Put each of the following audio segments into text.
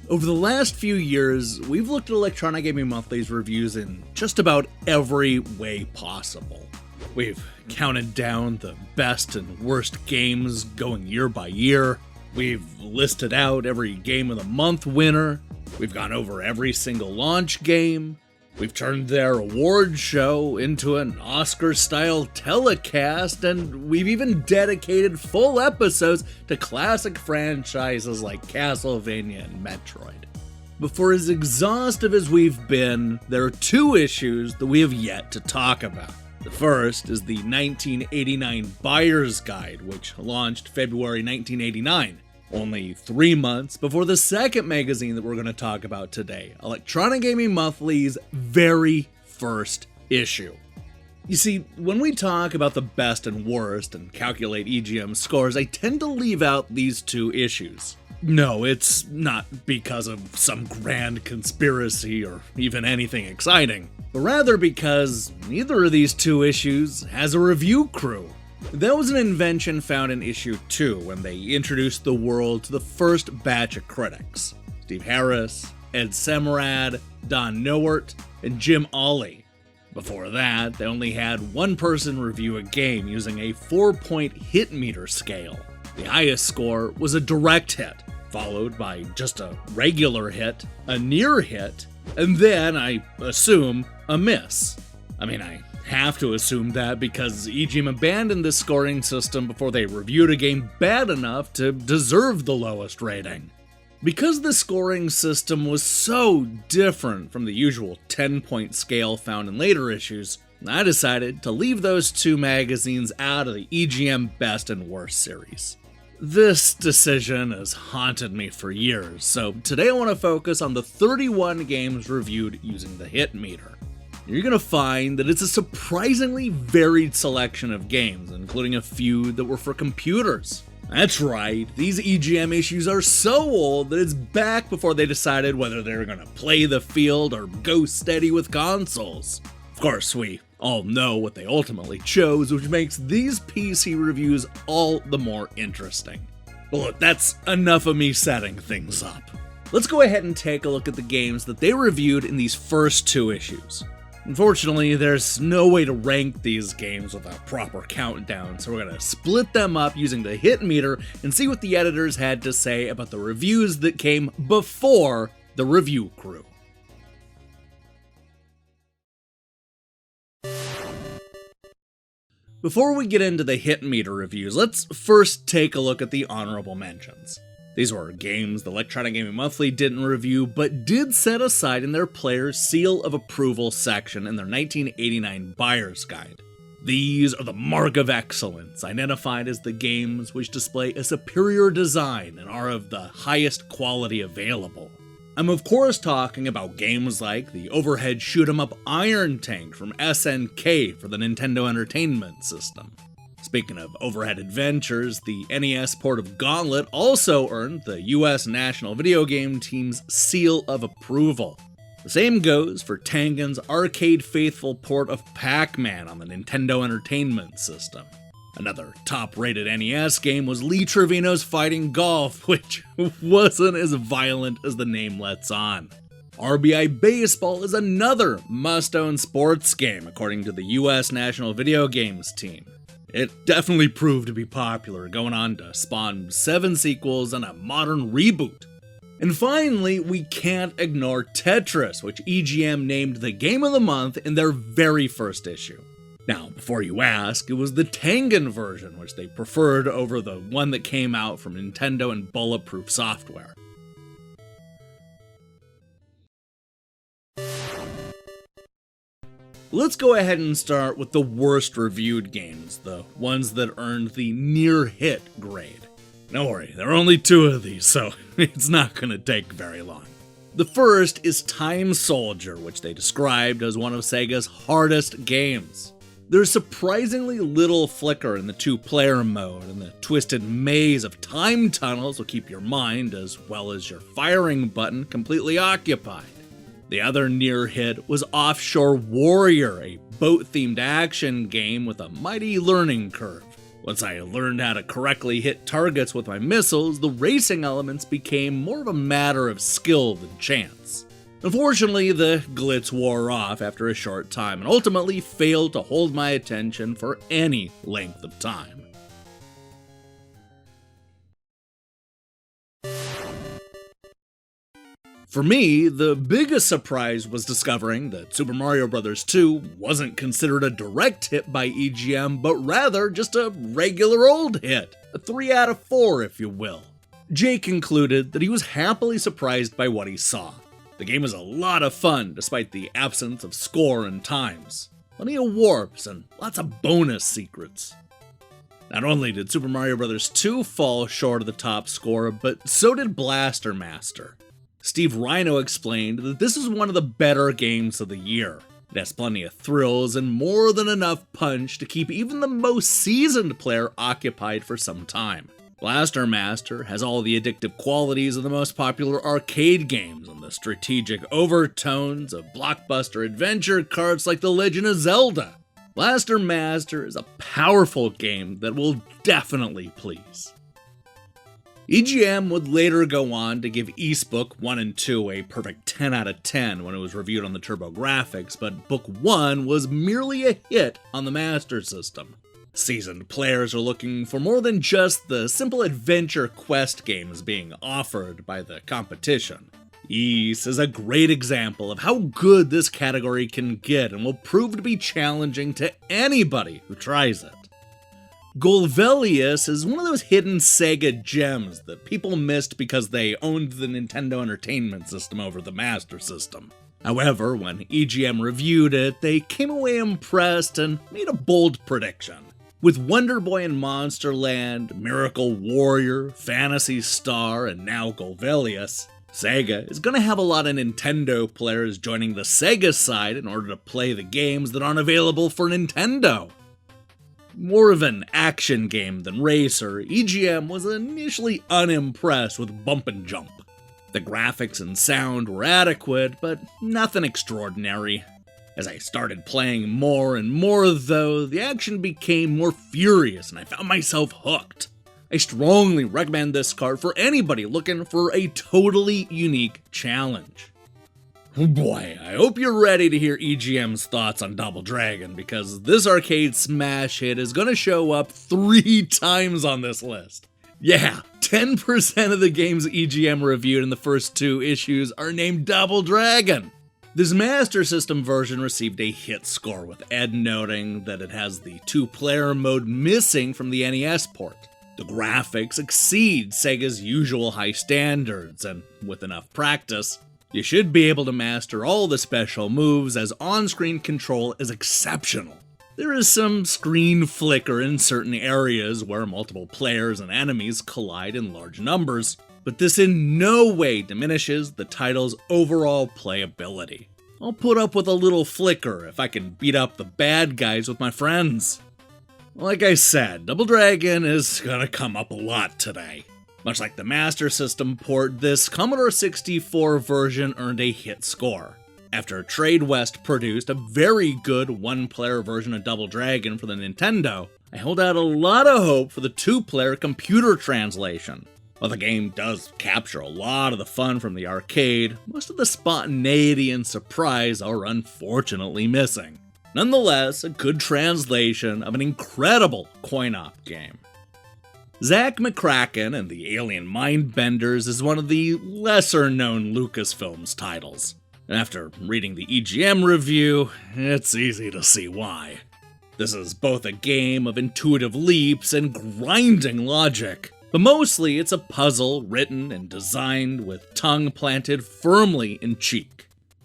Over the last few years, we've looked at Electronic Gaming Monthly's reviews in just about every way possible. We've counted down the best and worst games going year by year. We've listed out every Game of the Month winner. We've gone over every single launch game. We've turned their award show into an Oscar-style telecast, and we've even dedicated full episodes to classic franchises like Castlevania and Metroid. But for as exhaustive as we've been, there are two issues that we have yet to talk about. The first is the 1989 Buyer's Guide, which launched February 1989. Only 3 months before the second magazine that we're going to talk about today, Electronic Gaming Monthly's very first issue. You see, when we talk about the best and worst and calculate EGM scores, I tend to leave out these two issues. No, it's not because of some grand conspiracy or even anything exciting, but rather because neither of these two issues has a review crew. That was an invention found in issue 2 when they introduced the world to the first batch of critics. Steve Harris, Ed Semrad, Don Nowert, and Jim Ollie. Before that, they only had one person review a game using a 4-point hit meter scale. The highest score was a direct hit, followed by just a regular hit, a near hit, and then, I assume, a miss. I have to assume that because EGM abandoned this scoring system before they reviewed a game bad enough to deserve the lowest rating. Because the scoring system was so different from the usual 10-point scale found in later issues, I decided to leave those two magazines out of the EGM Best and Worst series. This decision has haunted me for years, so today I want to focus on the 31 games reviewed using the hit meter. You're going to find that it's a surprisingly varied selection of games, including a few that were for computers. That's right, these EGM issues are so old that it's back before they decided whether they were going to play the field or go steady with consoles. Of course, we all know what they ultimately chose, which makes these PC reviews all the more interesting. But look, that's enough of me setting things up. Let's go ahead and take a look at the games that they reviewed in these first two issues. Unfortunately, there's no way to rank these games with a proper countdown, so we're going to split them up using the hit meter and see what the editors had to say about the reviews that came before the review crew. Before we get into the hit meter reviews, let's first take a look at the honorable mentions. These were games the Electronic Gaming Monthly didn't review, but did set aside in their Player's Seal of Approval section in their 1989 Buyer's Guide. These are the mark of excellence, identified as the games which display a superior design and are of the highest quality available. I'm of course talking about games like the overhead shoot-'em-up Iron Tank from SNK for the Nintendo Entertainment System. Speaking of overhead adventures, the NES port of Gauntlet also earned the US National Video Game Team's Seal of Approval. The same goes for Tangen's arcade-faithful port of Pac-Man on the Nintendo Entertainment System. Another top-rated NES game was Lee Trevino's Fighting Golf, which wasn't as violent as the name lets on. RBI Baseball is another must-own sports game, according to the US National Video Games Team. It definitely proved to be popular, going on to spawn 7 sequels and a modern reboot. And finally, we can't ignore Tetris, which EGM named the Game of the Month in their very first issue. Now, before you ask, it was the Tengen version, which they preferred over the one that came out from Nintendo and Bulletproof Software. Let's go ahead and start with the worst reviewed games, the ones that earned the near hit grade. Don't worry, there are only 2 of these, so it's not going to take very long. The first is Time Soldier, which they described as one of Sega's hardest games. There's surprisingly little flicker in the 2-player mode, and the twisted maze of time tunnels will keep your mind as well as your firing button completely occupied. The other near hit was Offshore Warrior, a boat-themed action game with a mighty learning curve. Once I learned how to correctly hit targets with my missiles, the racing elements became more of a matter of skill than chance. Unfortunately, the glitz wore off after a short time and ultimately failed to hold my attention for any length of time. For me, the biggest surprise was discovering that Super Mario Bros. 2 wasn't considered a direct hit by EGM, but rather just a regular old hit, a 3 out of 4 if you will. Jay concluded that he was happily surprised by what he saw. The game was a lot of fun despite the absence of score and times, plenty of warps and lots of bonus secrets. Not only did Super Mario Bros. 2 fall short of the top score, but so did Blaster Master. Steve Rhino explained that this is one of the better games of the year. It has plenty of thrills and more than enough punch to keep even the most seasoned player occupied for some time. Blaster Master has all the addictive qualities of the most popular arcade games and the strategic overtones of blockbuster adventure carts like The Legend of Zelda. Blaster Master is a powerful game that will definitely please. EGM would later go on to give East Book 1 and 2 a perfect 10 out of 10 when it was reviewed on the TurboGrafx, but Book 1 was merely a hit on the Master System. Seasoned players are looking for more than just the simple adventure quest games being offered by the competition. Ys is a great example of how good this category can get and will prove to be challenging to anybody who tries it. Golvellius is one of those hidden Sega gems that people missed because they owned the Nintendo Entertainment System over the Master System. However, when EGM reviewed it, they came away impressed and made a bold prediction. With Wonder Boy and Monsterland, Miracle Warrior, Phantasy Star, and now Golvellius, Sega is going to have a lot of Nintendo players joining the Sega side in order to play the games that aren't available for Nintendo. More of an action game than racer, EGM was initially unimpressed with Bump and Jump. The graphics and sound were adequate, but nothing extraordinary. As I started playing more and more though, the action became more furious and I found myself hooked. I strongly recommend this card for anybody looking for a totally unique challenge. Oh boy, I hope you're ready to hear EGM's thoughts on Double Dragon, because this arcade smash hit is going to show up 3 times on this list. Yeah, 10% of the games EGM reviewed in the first 2 issues are named Double Dragon. This Master System version received a hit score, with Ed noting that it has the 2-player mode missing from the NES port. The graphics exceed Sega's usual high standards, and with enough practice, you should be able to master all the special moves, as on-screen control is exceptional. There is some screen flicker in certain areas where multiple players and enemies collide in large numbers, but this in no way diminishes the title's overall playability. I'll put up with a little flicker if I can beat up the bad guys with my friends. Like I said, Double Dragon is gonna come up a lot today. Much like the Master System port, this Commodore 64 version earned a hit score. After Trade West produced a very good 1-player version of Double Dragon for the Nintendo, I held out a lot of hope for the 2-player computer translation. While the game does capture a lot of the fun from the arcade, most of the spontaneity and surprise are unfortunately missing. Nonetheless, a good translation of an incredible coin-op game. Zack McKracken and the Alien Mindbenders is one of the lesser-known Lucasfilms titles. After reading the EGM review, it's easy to see why. This is both a game of intuitive leaps and grinding logic, but mostly it's a puzzle written and designed with tongue planted firmly in cheek.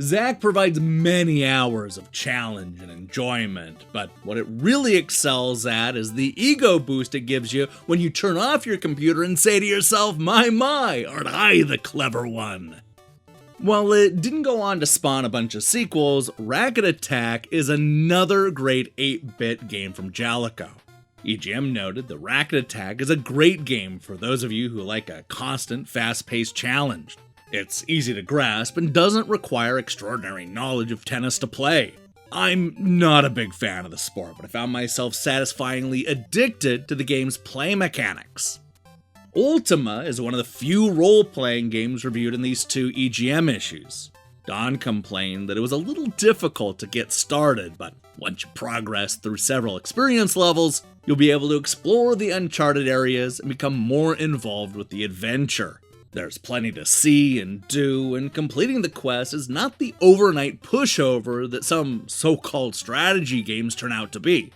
Zack provides many hours of challenge and enjoyment, but what it really excels at is the ego boost it gives you when you turn off your computer and say to yourself, my, aren't I the clever one? While it didn't go on to spawn a bunch of sequels, Racket Attack is another great 8-bit game from Jaleco. EGM noted that Racket Attack is a great game for those of you who like a constant, fast-paced challenge. It's easy to grasp and doesn't require extraordinary knowledge of tennis to play. I'm not a big fan of the sport, but I found myself satisfyingly addicted to the game's play mechanics. Ultima is one of the few role-playing games reviewed in these two EGM issues. Don complained that it was a little difficult to get started, but once you progress through several experience levels, you'll be able to explore the uncharted areas and become more involved with the adventure. There's plenty to see and do, and completing the quest is not the overnight pushover that some so-called strategy games turn out to be.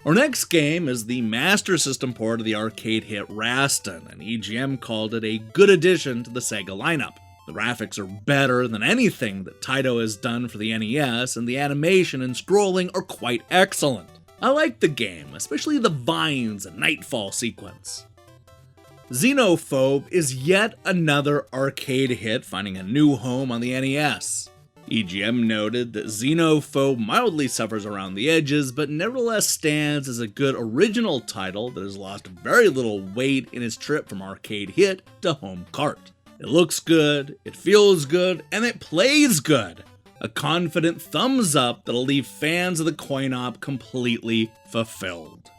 Our next game is the Master System port of the arcade hit Rastan, and EGM called it a good addition to the Sega lineup. The graphics are better than anything that Taito has done for the NES, and the animation and scrolling are quite excellent. I like the game, especially the vines and nightfall sequence. Xenophobe is yet another arcade hit finding a new home on the NES. EGM noted that Xenophobe mildly suffers around the edges, but nevertheless stands as a good original title that has lost very little weight in its trip from arcade hit to home cart. It looks good, it feels good, and it plays good. A confident thumbs up that'll leave fans of the coin-op completely fulfilled.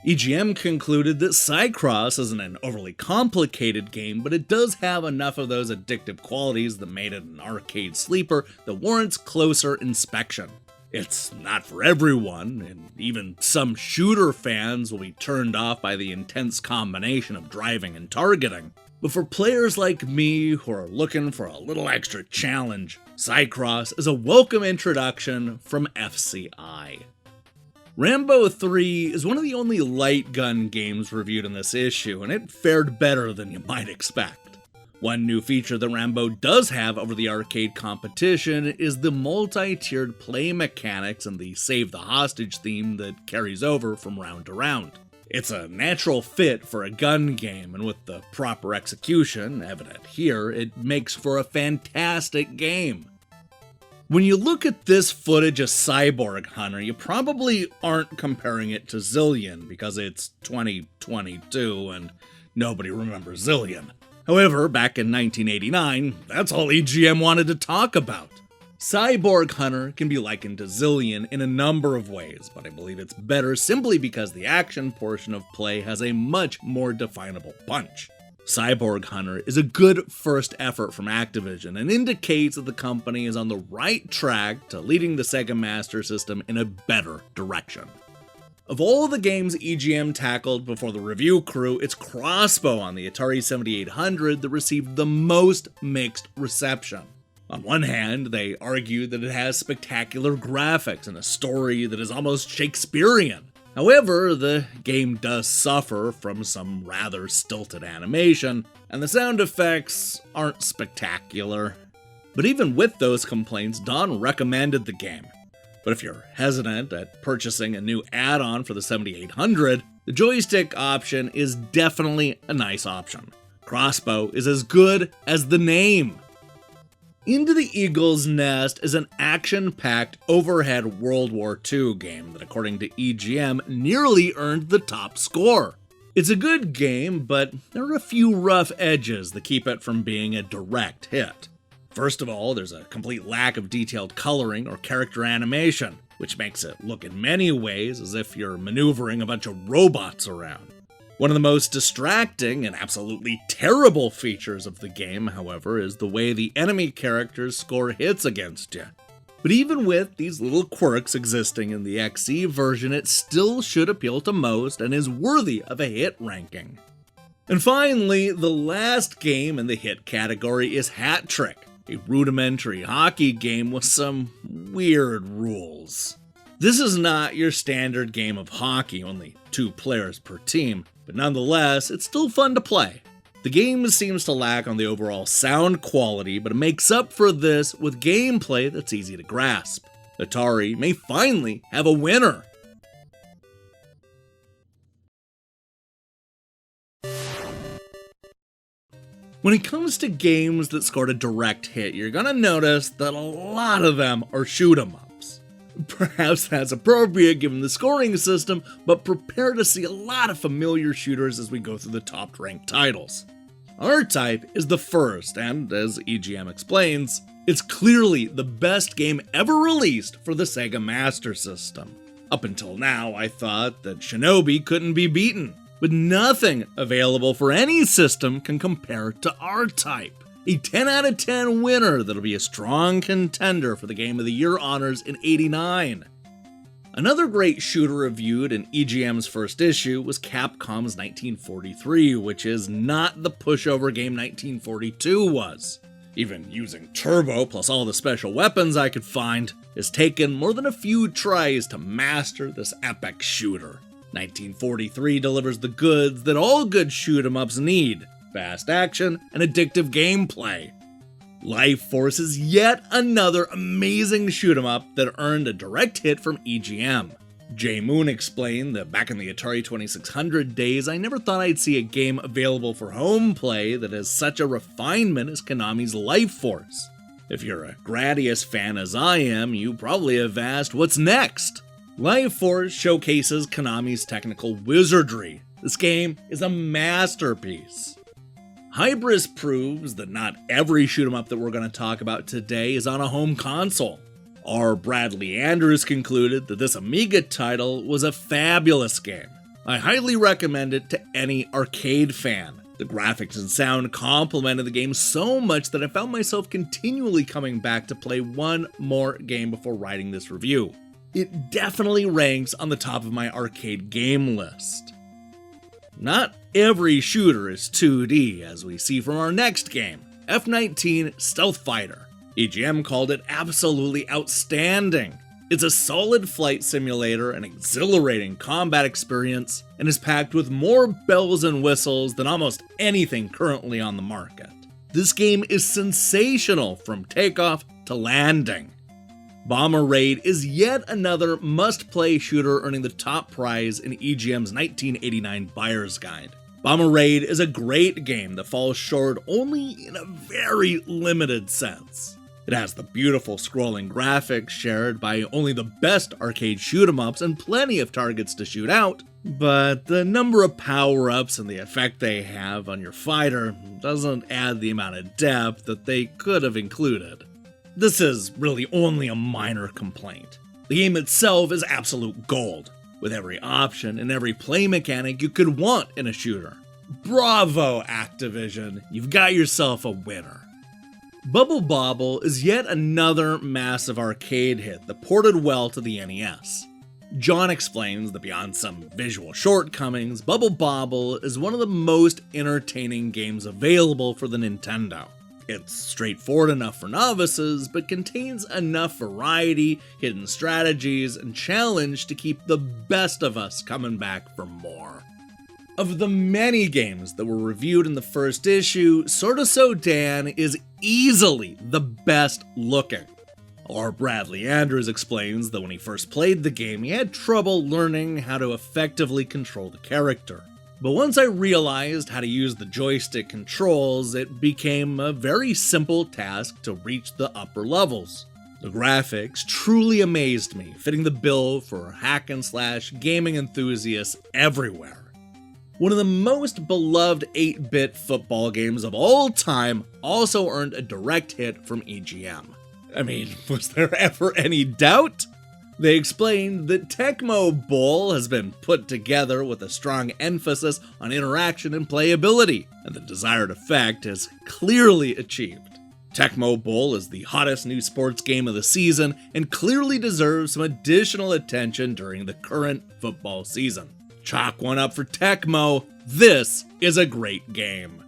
EGM concluded that Seicross isn't an overly complicated game, but it does have enough of those addictive qualities that made it an arcade sleeper that warrants closer inspection. It's not for everyone, and even some shooter fans will be turned off by the intense combination of driving and targeting. But for players like me who are looking for a little extra challenge, Seicross is a welcome introduction from FCI. Rambo III is one of the only light gun games reviewed in this issue, and it fared better than you might expect. One new feature that Rambo does have over the arcade competition is the multi-tiered play mechanics and the save the hostage theme that carries over from round to round. It's a natural fit for a gun game, and with the proper execution, evident here, it makes for a fantastic game. When you look at this footage of Cyborg Hunter, you probably aren't comparing it to Zillion because it's 2022 and nobody remembers Zillion. However, back in 1989, that's all EGM wanted to talk about. Cyborg Hunter can be likened to Zillion in a number of ways, but I believe it's better simply because the action portion of play has a much more definable punch. Cyborg Hunter is a good first effort from Activision and indicates that the company is on the right track to leading the Sega Master System in a better direction. Of all the games EGM tackled before the review crew, it's Crossbow on the Atari 7800 that received the most mixed reception. On one hand, they argued that it has spectacular graphics and a story that is almost Shakespearean. However, the game does suffer from some rather stilted animation, and the sound effects aren't spectacular. But even with those complaints, Don recommended the game. But if you're hesitant at purchasing a new add-on for the 7800, the joystick option is definitely a nice option. Crossbow is as good as the name. Into the Eagle's Nest is an action-packed overhead World War II game that, according to EGM, nearly earned the top score. It's a good game, but there are a few rough edges that keep it from being a direct hit. First of all, there's a complete lack of detailed coloring or character animation, which makes it look in many ways as if you're maneuvering a bunch of robots around. One of the most distracting and absolutely terrible features of the game, however, is the way the enemy characters score hits against you. But even with these little quirks existing in the XE version, it still should appeal to most and is worthy of a hit ranking. And finally, the last game in the hit category is Hat Trick, a rudimentary hockey game with some weird rules. This is not your standard game of hockey, only 2 players per team, but nonetheless, it's still fun to play. The game seems to lack on the overall sound quality, but it makes up for this with gameplay that's easy to grasp. Atari may finally have a winner. When it comes to games that scored a direct hit, you're gonna notice that a lot of them are shoot 'em ups. Perhaps that's appropriate given the scoring system, but prepare to see a lot of familiar shooters as we go through the top ranked titles. R-Type is the first, and as EGM explains, it's clearly the best game ever released for the Sega Master System. Up until now, I thought that Shinobi couldn't be beaten, but nothing available for any system can compare to R-Type. A 10 out of 10 winner that'll be a strong contender for the Game of the Year honors in '89. Another great shooter reviewed in EGM's first issue was Capcom's 1943, which is not the pushover game 1942 was. Even using Turbo plus all the special weapons I could find, it's taken more than a few tries to master this epic shooter. 1943 delivers the goods that all good shoot-'em-ups need: fast action and addictive gameplay. Life Force is yet another amazing shoot-'em-up that earned a direct hit from EGM. Jay Moon explained that back in the Atari 2600 days, I never thought I'd see a game available for home play that has such a refinement as Konami's Life Force. If you're a Gradius fan as I am, you probably have asked, what's next? Life Force showcases Konami's technical wizardry. This game is a masterpiece. Hybris proves that not every shoot-'em-up that we're going to talk about today is on a home console. R. Bradley Andrews concluded that this Amiga title was a fabulous game. I highly recommend it to any arcade fan. The graphics and sound complemented the game so much that I found myself continually coming back to play one more game before writing this review. It definitely ranks on the top of my arcade game list. Not every shooter is 2D, as we see from our next game, F-19 Stealth Fighter. EGM called it absolutely outstanding. It's a solid flight simulator, an exhilarating combat experience, and is packed with more bells and whistles than almost anything currently on the market. This game is sensational from takeoff to landing. Bomber Raid is yet another must-play shooter earning the top prize in EGM's 1989 Buyer's Guide. Bomber Raid is a great game that falls short only in a very limited sense. It has the beautiful scrolling graphics shared by only the best arcade shoot-'em-ups and plenty of targets to shoot out, but the number of power-ups and the effect they have on your fighter doesn't add the amount of depth that they could have included. This is really only a minor complaint. The game itself is absolute gold, with every option and every play mechanic you could want in a shooter. Bravo, Activision, you've got yourself a winner. Bobble is yet another massive arcade hit that ported well to the NES. John explains that beyond some visual shortcomings, Bobble is one of the most entertaining games available for the Nintendo. It's straightforward enough for novices, but contains enough variety, hidden strategies, and challenge to keep the best of us coming back for more. Of the many games that were reviewed in the first issue, Sword of Sodan is easily the best looking. R. Bradley Andrews explains that when he first played the game, he had trouble learning how to effectively control the character. But once I realized how to use the joystick controls, it became a very simple task to reach the upper levels. The graphics truly amazed me, fitting the bill for hack and slash gaming enthusiasts everywhere. One of the most beloved 8-bit football games of all time also earned a direct hit from EGM. I mean, was there ever any doubt? They explained that Tecmo Bowl has been put together with a strong emphasis on interaction and playability, and the desired effect is clearly achieved. Tecmo Bowl is the hottest new sports game of the season and clearly deserves some additional attention during the current football season. Chalk one up for Tecmo, this is a great game.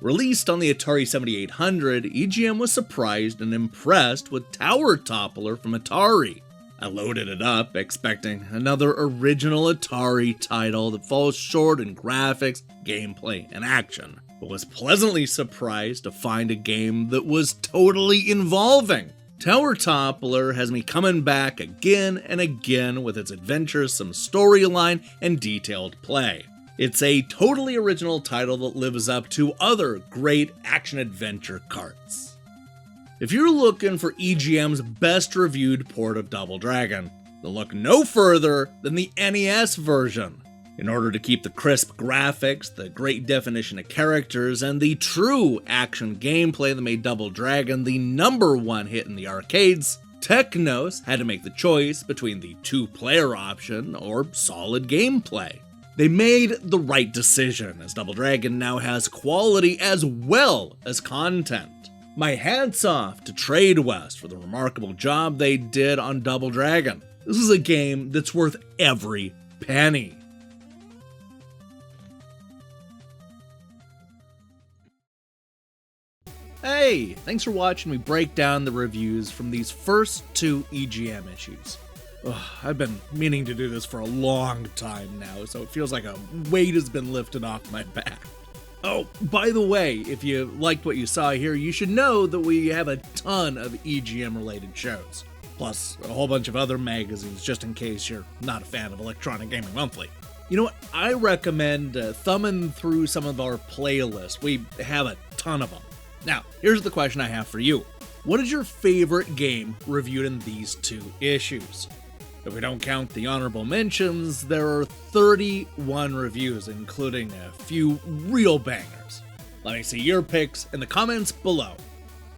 Released on the Atari 7800, EGM was surprised and impressed with Tower Toppler from Atari. I loaded it up, expecting another original Atari title that falls short in graphics, gameplay, and action, but was pleasantly surprised to find a game that was totally involving. Tower Toppler has me coming back again and again with its adventuresome storyline and detailed play. It's a totally original title that lives up to other great action-adventure carts. If you're looking for EGM's best reviewed port of Double Dragon, then look no further than the NES version. In order to keep the crisp graphics, the great definition of characters, and the true action gameplay that made Double Dragon the #1 hit in the arcades, Technos had to make the choice between the 2-player option or solid gameplay. They made the right decision, as Double Dragon now has quality as well as content. My hats off to TradeWest for the remarkable job they did on Double Dragon. This is a game that's worth every penny. Hey, thanks for watching me break down the reviews from these first 2 EGM issues. I've been meaning to do this for a long time now, so it feels like a weight has been lifted off my back. Oh, by the way, if you liked what you saw here, you should know that we have a ton of EGM-related shows, plus a whole bunch of other magazines, just in case you're not a fan of Electronic Gaming Monthly. You know what? I recommend thumbing through some of our playlists. We have a ton of them. Now, here's the question I have for you. What is your favorite game reviewed in these 2 issues? If we don't count the honorable mentions, there are 31 reviews, including a few real bangers. Let me see your picks in the comments below.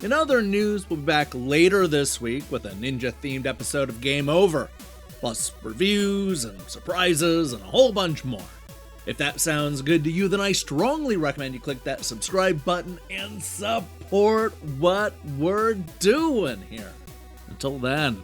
In other news, we'll be back later this week with a ninja-themed episode of Game Over, plus reviews and surprises and a whole bunch more. If that sounds good to you, then I strongly recommend you click that subscribe button and support what we're doing here. Until then.